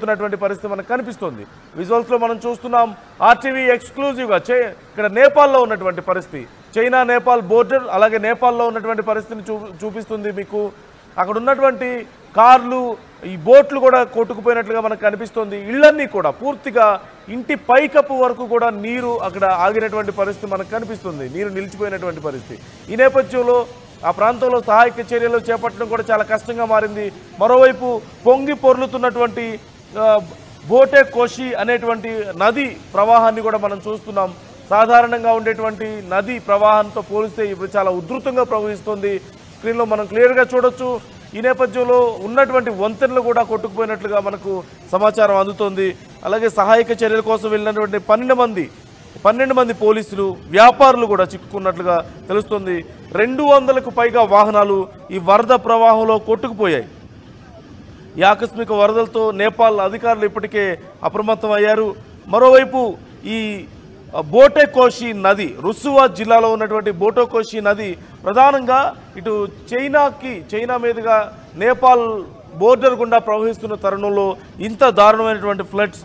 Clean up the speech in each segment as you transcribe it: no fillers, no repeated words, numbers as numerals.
వెళ్తున్నటువంటి పరిస్థితి మనకు కనిపిస్తుంది. విజువల్స్లో మనం చూస్తున్నాం ఆర్టీవీ ఎక్స్క్లూజివ్గా ఇక్కడ నేపాల్లో ఉన్నటువంటి పరిస్థితి, చైనా నేపాల్ బోర్డర్, అలాగే నేపాల్లో ఉన్నటువంటి పరిస్థితిని చూపిస్తుంది మీకు. అక్కడ ఉన్నటువంటి కార్లు, ఈ బోట్లు కూడా కొట్టుకుపోయినట్లుగా మనకు కనిపిస్తుంది. ఇళ్లన్నీ కూడా పూర్తిగా ఇంటి పైకప్పు వరకు కూడా నీరు అక్కడ ఆగినటువంటి పరిస్థితి మనకు కనిపిస్తుంది, నీరు నిలిచిపోయినటువంటి పరిస్థితి. ఈ నేపథ్యంలో ఆ ప్రాంతంలో సహాయక చర్యలు చేపట్టడం కూడా చాలా కష్టంగా మారింది. మరోవైపు పొంగి పొర్లుతున్నటువంటి బోటే కోషి అనేటువంటి నది ప్రవాహాన్ని కూడా మనం చూస్తున్నాం. సాధారణంగా ఉండేటువంటి నది ప్రవాహంతో పోలిస్తే ఇప్పుడు చాలా ఉధృతంగా ప్రవహిస్తుంది. స్క్రీన్లో మనం క్లియర్గా చూడొచ్చు. ఈ నేపథ్యంలో ఉన్నటువంటి వంతెనలు కూడా కొట్టుకుపోయినట్లుగా మనకు సమాచారం అందుతోంది. అలాగే సహాయక చర్యల కోసం వెళ్ళినటువంటి 12 మంది పోలీసులు, వ్యాపారులు కూడా చిక్కుకున్నట్లుగా తెలుస్తుంది. 200కు పైగా వాహనాలు ఈ వరద ప్రవాహంలో కొట్టుకుపోయాయి. ఈ ఆకస్మిక వరదలతో నేపాల్ అధికారులు ఇప్పటికే అప్రమత్తం అయ్యారు. మరోవైపు ఈ బోటే కోషి నది, రుసువా జిల్లాలో ఉన్నటువంటి బోటే కోషి నది ప్రధానంగా ఇటు చైనా మీదుగా నేపాల్ బోర్డర్ గుండా ప్రవహిస్తున్న తరుణంలో ఇంత దారుణమైనటువంటి ఫ్లడ్స్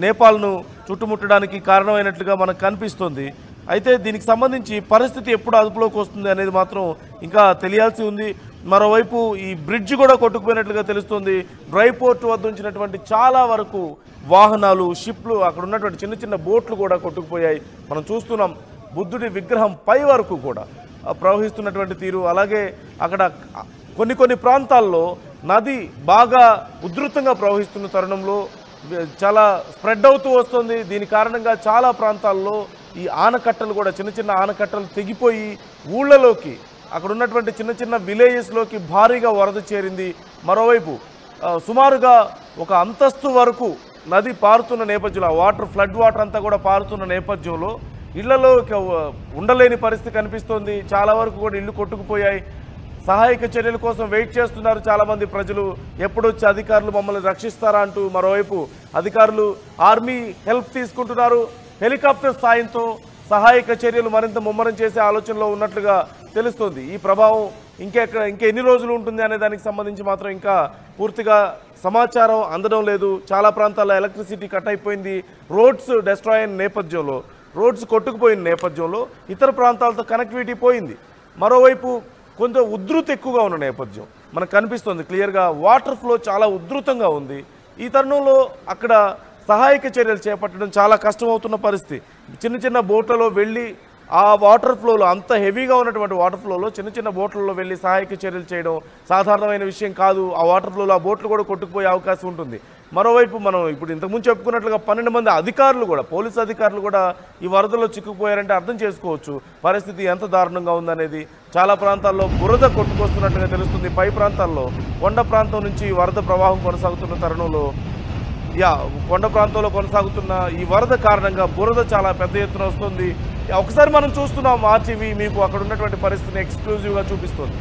నేపాల్ను చుట్టుముట్టడానికి కారణమైనట్లుగా మనకు కనిపిస్తుంది. అయితే దీనికి సంబంధించి పరిస్థితి ఎప్పుడు అదుపులోకి వస్తుంది అనేది మాత్రం ఇంకా తెలియాల్సి ఉంది. మరోవైపు ఈ బ్రిడ్జ్ కూడా కొట్టుకుపోయినట్లుగా తెలుస్తుంది. డ్రై పోర్ట్ వద్ద ఉంచినటువంటి చాలా వరకు వాహనాలు, షిప్లు, అక్కడ ఉన్నటువంటి చిన్న చిన్న బోట్లు కూడా కొట్టుకుపోయాయి. మనం చూస్తున్నాం బుద్ధుడి విగ్రహం పై వరకు కూడా ప్రవహిస్తున్నటువంటి తీరు. అలాగే అక్కడ కొన్ని ప్రాంతాల్లో నది బాగా ఉధృతంగా ప్రవహిస్తున్న తరుణంలో చాలా స్ప్రెడ్ అవుతూ వస్తుంది. దీని కారణంగా చాలా ప్రాంతాల్లో ఈ ఆనకట్టలు కూడా, చిన్న చిన్న ఆనకట్టలు తెగిపోయి ఊళ్ళలోకి, అక్కడ ఉన్నటువంటి చిన్న చిన్న విలేజెస్లోకి భారీగా వరద చేరింది. మరోవైపు సుమారుగా ఒక అంతస్తు వరకు నది పారుతున్న నేపథ్యంలో, ఫ్లడ్ వాటర్ అంతా కూడా పారుతున్న నేపథ్యంలో ఇళ్లలో ఉండలేని పరిస్థితి కనిపిస్తోంది. చాలా వరకు కూడా ఇళ్ళు కొట్టుకుపోయాయి. సహాయక చర్యల కోసం వెయిట్ చేస్తున్నారు చాలామంది ప్రజలు. ఎప్పుడొచ్చి అధికారులు మమ్మల్ని రక్షిస్తారా అంటూ. మరోవైపు అధికారులు ఆర్మీ హెల్ప్ తీసుకుంటున్నారు. హెలికాప్టర్ సాయంతో సహాయక చర్యలు మరింత ముమ్మరం చేసే ఆలోచనలో ఉన్నట్లుగా తెలుస్తుంది. ఈ ప్రభావం ఇంకెన్ని రోజులు ఉంటుంది అనే దానికి సంబంధించి మాత్రం ఇంకా పూర్తిగా సమాచారం అందడం లేదు. చాలా ప్రాంతాల్లో ఎలక్ట్రిసిటీ కట్ అయిపోయింది. రోడ్స్ డెస్ట్రాయ్ అయిన నేపథ్యంలో, రోడ్స్ కొట్టుకుపోయిన నేపథ్యంలో ఇతర ప్రాంతాలతో కనెక్టివిటీ పోయింది. మరోవైపు కొంచెం ఉధృతి ఎక్కువగా ఉన్న నేపథ్యం మనకు కనిపిస్తుంది క్లియర్గా. వాటర్ ఫ్లో చాలా ఉధృతంగా ఉంది. ఈ తరుణంలో అక్కడ సహాయక చర్యలు చేపట్టడం చాలా కష్టమవుతున్న పరిస్థితి. చిన్న చిన్న బోట్లలో వెళ్ళి ఆ వాటర్ ఫ్లోలో, అంత హెవీగా ఉన్నటువంటి వాటర్ ఫ్లోలో చిన్న చిన్న బోట్లలో వెళ్ళి సహాయక చర్యలు చేయడం సాధారణమైన విషయం కాదు. ఆ వాటర్ ఫ్లోలో ఆ బోట్లు కూడా కొట్టుకుపోయే అవకాశం ఉంటుంది. మరోవైపు మనం ఇప్పుడు ఇంతకుముందు చెప్పుకున్నట్లుగా 12 మంది అధికారులు కూడా, పోలీసు అధికారులు కూడా ఈ వరదలో చిక్కుపోయారంటే అర్థం చేసుకోవచ్చు పరిస్థితి ఎంత దారుణంగా ఉందనేది. చాలా ప్రాంతాల్లో బురద కొట్టుకొస్తున్నట్టుగా తెలుస్తుంది. పై ప్రాంతాల్లో, కొండ ప్రాంతం నుంచి వరద ప్రవాహం కొనసాగుతున్న తరుణంలో, కొండ ప్రాంతంలో కొనసాగుతున్న ఈ వరద కారణంగా బురద చాలా పెద్ద ఎత్తున వస్తుంది. ఒకసారి మనం చూస్తున్నాం ఆర్టీవీ మీకు అక్కడ ఉన్నటువంటి పరిస్థితిని ఎక్స్క్లూజివ్గా చూపిస్తుంది.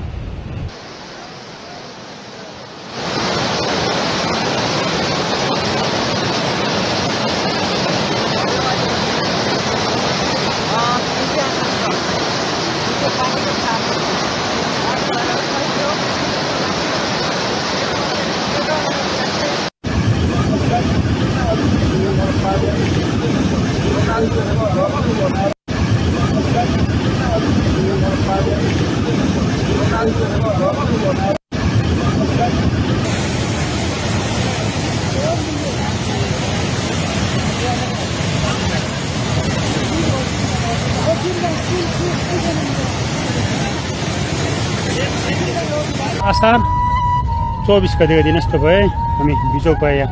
असार 24 गतिको दिन यस्तो भए हामी बिजोग पाए।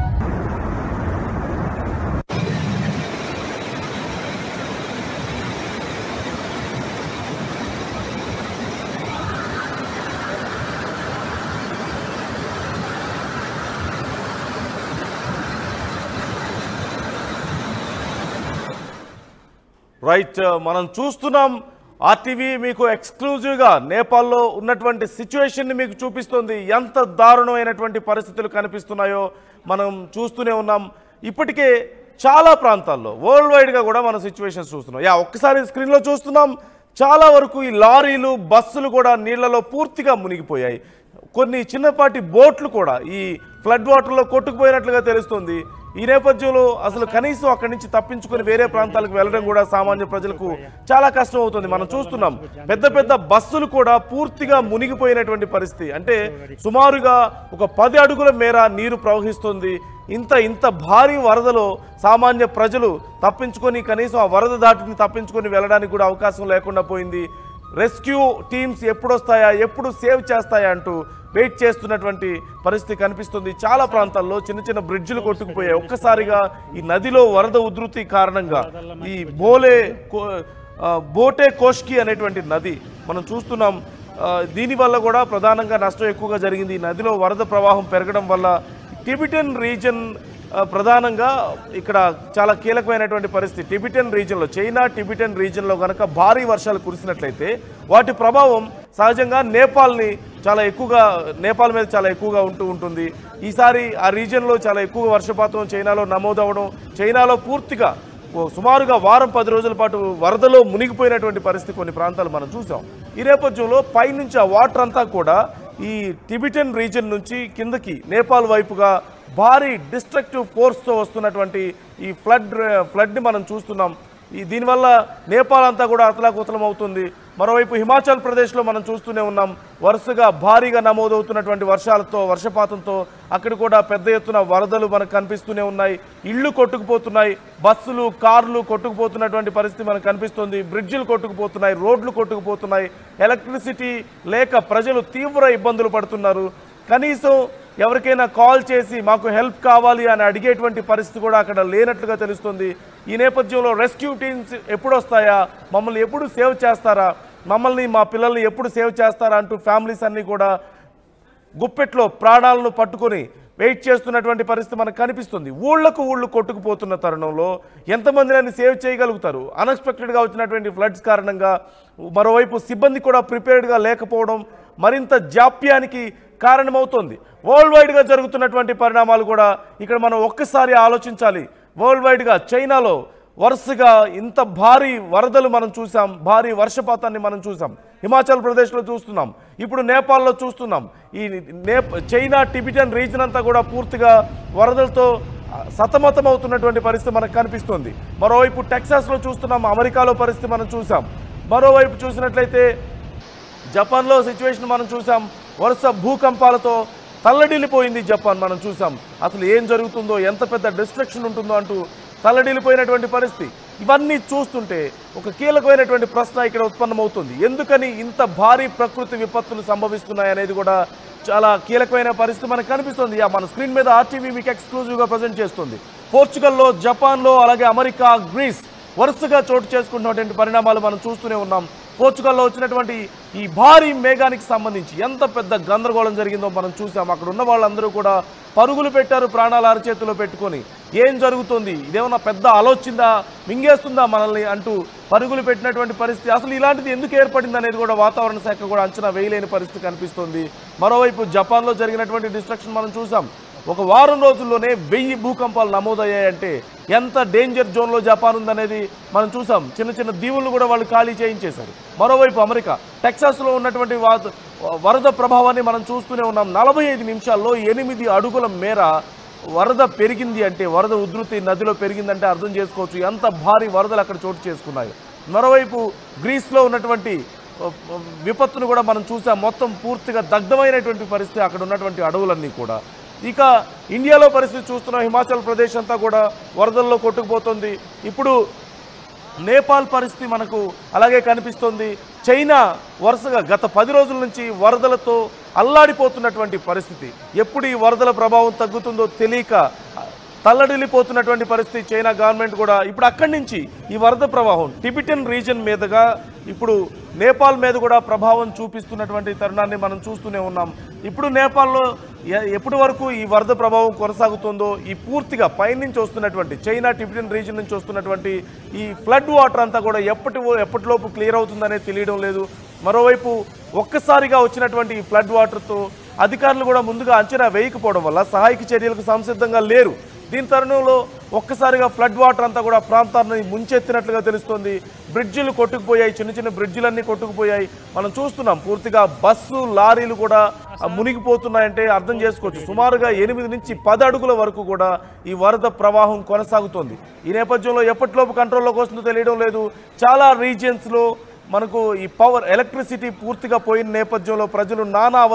రైట్, మనం చూస్తున్నాం ఆర్టీవీ మీకు ఎక్స్క్లూజివ్గా నేపాల్లో ఉన్నటువంటి సిచ్యువేషన్ని మీకు చూపిస్తుంది. ఎంత దారుణమైనటువంటి పరిస్థితులు కనిపిస్తున్నాయో మనం చూస్తూనే ఉన్నాం. ఇప్పటికే చాలా ప్రాంతాల్లో వరల్డ్ వైడ్గా కూడా మనం సిచ్యువేషన్స్ చూస్తున్నాం. ఒక్కసారి స్క్రీన్లో చూస్తున్నాం. చాలా వరకు ఈ లారీలు, బస్సులు కూడా నీళ్లలో పూర్తిగా మునిగిపోయాయి. కొన్ని చిన్నపాటి బోట్లు కూడా ఈ ఫ్లడ్ వాటర్లో కొట్టుకుపోయినట్లుగా తెలుస్తుంది. ఈ నేపథ్యంలో అసలు కనీసం అక్కడి నుంచి తప్పించుకొని వేరే ప్రాంతాలకు వెళ్ళడం కూడా సామాన్య ప్రజలకు చాలా కష్టం అవుతుంది. మనం చూస్తున్నాం పెద్ద పెద్ద బస్సులు కూడా పూర్తిగా మునిగిపోయినటువంటి పరిస్థితి. అంటే సుమారుగా ఒక 10 అడుగుల మేర నీరు ప్రవహిస్తుంది. ఇంత భారీ వరదలో సామాన్య ప్రజలు తప్పించుకొని కనీసం ఆ వరద దాటిని తప్పించుకొని వెళ్ళడానికి కూడా అవకాశం లేకుండా పోయింది. రెస్క్యూ టీమ్స్ ఎప్పుడు వస్తాయా, ఎప్పుడు సేవ్ చేస్తాయా అంటూ వెయిట్ చేస్తున్నటువంటి పరిస్థితి కనిపిస్తుంది. చాలా ప్రాంతాల్లో చిన్న చిన్న బ్రిడ్జిలు కొట్టుకుపోయాయి. ఒక్కసారిగా ఈ నదిలో వరద ఉధృతి కారణంగా ఈ బోటే కోష్కి అనేటువంటి నది మనం చూస్తున్నాం. దీనివల్ల కూడా ప్రధానంగా నష్టం ఎక్కువగా జరిగింది. ఈ నదిలో వరద ప్రవాహం పెరగడం వల్ల టిబెటన్ రీజన్ ప్రధానంగా ఇక్కడ చాలా కీలకమైనటువంటి పరిస్థితి. టిబెటన్ రీజన్లో, చైనా టిబెటన్ రీజన్లో కనుక భారీ వర్షాలు కురిసినట్లయితే వాటి ప్రభావం సహజంగా నేపాల్ మీద చాలా ఎక్కువగా ఉంటుంది. ఈసారి ఆ రీజన్లో చాలా ఎక్కువ వర్షపాతం చైనాలో నమోదవడం, చైనాలో పూర్తిగా సుమారుగా వారం 10 రోజుల పాటు వరదలో మునిగిపోయినటువంటి పరిస్థితి కొన్ని ప్రాంతాలు మనం చూసాం. ఈ నేపథ్యంలో పైనుంచి ఆ వాటర్ అంతా కూడా ఈ టిబెటన్ రీజన్ నుంచి కిందకి నేపాల్ వైపుగా భారీ డిస్ట్రక్టివ్ ఫోర్స్తో వస్తున్నటువంటి ఈ ఫ్లడ్ని మనం చూస్తున్నాం. దీనివల్ల నేపాల్ అంతా కూడా అతలాకుతలం అవుతుంది. మరోవైపు హిమాచల్ ప్రదేశ్లో మనం చూస్తూనే ఉన్నాం వరుసగా భారీగా నమోదవుతున్నటువంటి వర్షపాతంతో అక్కడ కూడా పెద్ద ఎత్తున వరదలు మనకు కనిపిస్తూనే ఉన్నాయి. ఇళ్ళు కొట్టుకుపోతున్నాయి, బస్సులు కార్లు కొట్టుకుపోతున్నటువంటి పరిస్థితి మనకు కనిపిస్తుంది. బ్రిడ్జిలు కొట్టుకుపోతున్నాయి, రోడ్లు కొట్టుకుపోతున్నాయి. ఎలక్ట్రిసిటీ లేక ప్రజలు తీవ్ర ఇబ్బందులు పడుతున్నారు. కనీసం ఎవరికైనా కాల్ చేసి మాకు హెల్ప్ కావాలి అని అడిగేటువంటి పరిస్థితి కూడా అక్కడ లేనట్లుగా తెలుస్తుంది. ఈ నేపథ్యంలో రెస్క్యూ టీమ్స్ ఎప్పుడు వస్తాయా, మమ్మల్ని ఎప్పుడు సేవ్ చేస్తారా, మమ్మల్ని మా పిల్లల్ని ఎప్పుడు సేవ్ చేస్తారా అంటూ ఫ్యామిలీస్ అన్నీ కూడా గుప్పెట్లో ప్రాణాలను పట్టుకొని వెయిట్ చేస్తున్నటువంటి పరిస్థితి మనకు కనిపిస్తుంది. ఊళ్ళు కొట్టుకుపోతున్న తరుణంలో ఎంతమందిని సేవ్ చేయగలుగుతారు? అన్ఎక్స్పెక్టెడ్గా వచ్చినటువంటి ఫ్లడ్స్ కారణంగా మరోవైపు సిబ్బంది కూడా ప్రిపేర్డ్గా లేకపోవడం మరింత జాప్యానికి కారణమవుతోంది. వరల్డ్ వైడ్గా జరుగుతున్నటువంటి పరిణామాలు కూడా ఇక్కడ మనం ఒక్కసారి ఆలోచించాలి. వరల్డ్ వైడ్గా చైనాలో వరుసగా ఇంత భారీ వరదలు మనం చూసాం, భారీ వర్షపాతాన్ని మనం చూసాం. హిమాచల్ ప్రదేశ్లో చూస్తున్నాం, ఇప్పుడు నేపాల్లో చూస్తున్నాం. ఈ చైనా టిబెటన్ రీజన్ అంతా కూడా పూర్తిగా వరదలతో సతమతం అవుతున్నటువంటి పరిస్థితి మనకు కనిపిస్తుంది. మరోవైపు టెక్సాస్లో చూస్తున్నాం, అమెరికాలో పరిస్థితి మనం చూసాం. మరోవైపు చూసినట్లయితే జపాన్లో సిచ్యువేషన్ మనం చూసాం. వరుస భూకంపాలతో తల్లడిల్లిపోయింది జపాన్ మనం చూసాం. అసలు ఏం జరుగుతుందో, ఎంత పెద్ద డిస్ట్రక్షన్ ఉంటుందో అంటూ తల్లడిల్లిపోయినటువంటి పరిస్థితి. ఇవన్నీ చూస్తుంటే ఒక కీలకమైనటువంటి ప్రశ్న ఇక్కడ ఉత్పన్నమవుతుంది. ఎందుకని ఇంత భారీ ప్రకృతి విపత్తులు సంభవిస్తున్నాయి అనేది కూడా చాలా కీలకమైన పరిస్థితి మనకు కనిపిస్తుంది. మన స్క్రీన్ మీద ఆర్టీవీ మీకు ఎక్స్క్లూజివ్గా ప్రజెంట్ చేస్తుంది. పోర్చుగల్లో, జపాన్లో, అలాగే అమెరికా, గ్రీస్ వరుసగా చోటు చేసుకున్నటువంటి పరిణామాలు మనం చూస్తూనే ఉన్నాం. పోర్చుగల్లో వచ్చినటువంటి ఈ భారీ మేఘానికి సంబంధించి ఎంత పెద్ద గందరగోళం జరిగిందో మనం చూసాం. అక్కడ ఉన్న వాళ్ళందరూ కూడా పరుగులు పెట్టారు ప్రాణాలు అరచేతిలో పెట్టుకొని. ఏం జరుగుతుంది, ఇదేమన్నా పెద్ద ఆలోచిందా, మింగేస్తుందా మనల్ని అంటూ పరుగులు పెట్టినటువంటి పరిస్థితి. అసలు ఇలాంటిది ఎందుకు ఏర్పడింది అనేది కూడా వాతావరణ శాఖ కూడా అంచనా వేయలేని పరిస్థితి కనిపిస్తుంది. మరోవైపు జపాన్లో జరిగినటువంటి డిస్ట్రక్షన్ మనం చూసాం. ఒక వారం రోజుల్లోనే 1000 భూకంపాలు నమోదయ్యాయంటే ఎంత డేంజర్ జోన్లో జపాన్ ఉందనేది మనం చూసాం. చిన్న చిన్న దీవులను కూడా వాళ్ళు ఖాళీ చేయించేశారు. మరోవైపు అమెరికా టెక్సాస్లో ఉన్నటువంటి వరద ప్రభావాన్ని మనం చూస్తూనే ఉన్నాం. 45 నిమిషాల్లో 8 అడుగుల మేర వరద పెరిగింది అంటే, వరద ఉధృతి నదిలో పెరిగిందంటే అర్థం చేసుకోవచ్చు ఎంత భారీ వరదలు అక్కడ చోటు చేసుకున్నాయి. మరోవైపు గ్రీస్లో ఉన్నటువంటి విపత్తును కూడా మనం చూసాం. మొత్తం పూర్తిగా దగ్ధమైనటువంటి పరిస్థితి అక్కడ ఉన్నటువంటి అడవులన్నీ కూడా. ఇక ఇండియాలో పరిస్థితి చూస్తున్నాం. హిమాచల్ ప్రదేశ్ అంతా కూడా వరదల్లో కొట్టుకుపోతుంది. ఇప్పుడు నేపాల్ పరిస్థితి మనకు అలాగే కనిపిస్తుంది. చైనా వరుసగా గత 10 రోజుల నుంచి వరదలతో అల్లాడిపోతున్నటువంటి పరిస్థితి. ఎప్పుడు ఈ వరదల ప్రభావం తగ్గుతుందో తెలియక తల్లడిల్లిపోతున్నటువంటి పరిస్థితి. చైనా గవర్నమెంట్ కూడా ఇప్పుడు అక్కడి నుంచి ఈ వరద ప్రవాహం టిబెటన్ రీజన్ మీదుగా ఇప్పుడు నేపాల్ మీద కూడా ప్రభావం చూపిస్తున్నటువంటి తరుణాన్ని మనం చూస్తూనే ఉన్నాం. ఇప్పుడు నేపాల్లో ఎప్పటి వరకు ఈ వరద ప్రభావం కొనసాగుతుందో, ఈ పూర్తిగా పైనుంచి వస్తున్నటువంటి చైనా టిబెటన్ రీజన్ నుంచి వస్తున్నటువంటి ఈ ఫ్లడ్ వాటర్ అంతా కూడా ఎప్పటిలోపు క్లియర్ అవుతుందనేది తెలియడం లేదు. మరోవైపు ఒక్కసారిగా వచ్చినటువంటి ఈ ఫ్లడ్ వాటర్తో అధికారులు కూడా ముందుగా అంచనా వేయకపోవడం వల్ల సహాయక చర్యలకు సంసిద్ధంగా లేరు. దీని తరుణంలో ఒక్కసారిగా ఫ్లడ్ వాటర్ అంతా కూడా ప్రాంతాన్ని ముంచెత్తినట్లుగా తెలుస్తోంది. బ్రిడ్జిలు కొట్టుకుపోయాయి, చిన్న చిన్న బ్రిడ్జిలన్నీ కొట్టుకుపోయాయి. మనం చూస్తున్నాం పూర్తిగా బస్సు లారీలు కూడా మునిగిపోతున్నాయంటే అర్థం చేసుకోవచ్చు. సుమారుగా 8 నుంచి 10 అడుగుల వరకు కూడా ఈ వరద ప్రవాహం కొనసాగుతోంది. ఈ నేపథ్యంలో ఎప్పటిలోపు కంట్రోల్లోకి వస్తుందో తెలియడం లేదు. చాలా రీజియన్స్లో మనకు ఈ ఎలక్ట్రిసిటీ పూర్తిగా పోయిన నేపథ్యంలో ప్రజలు నానా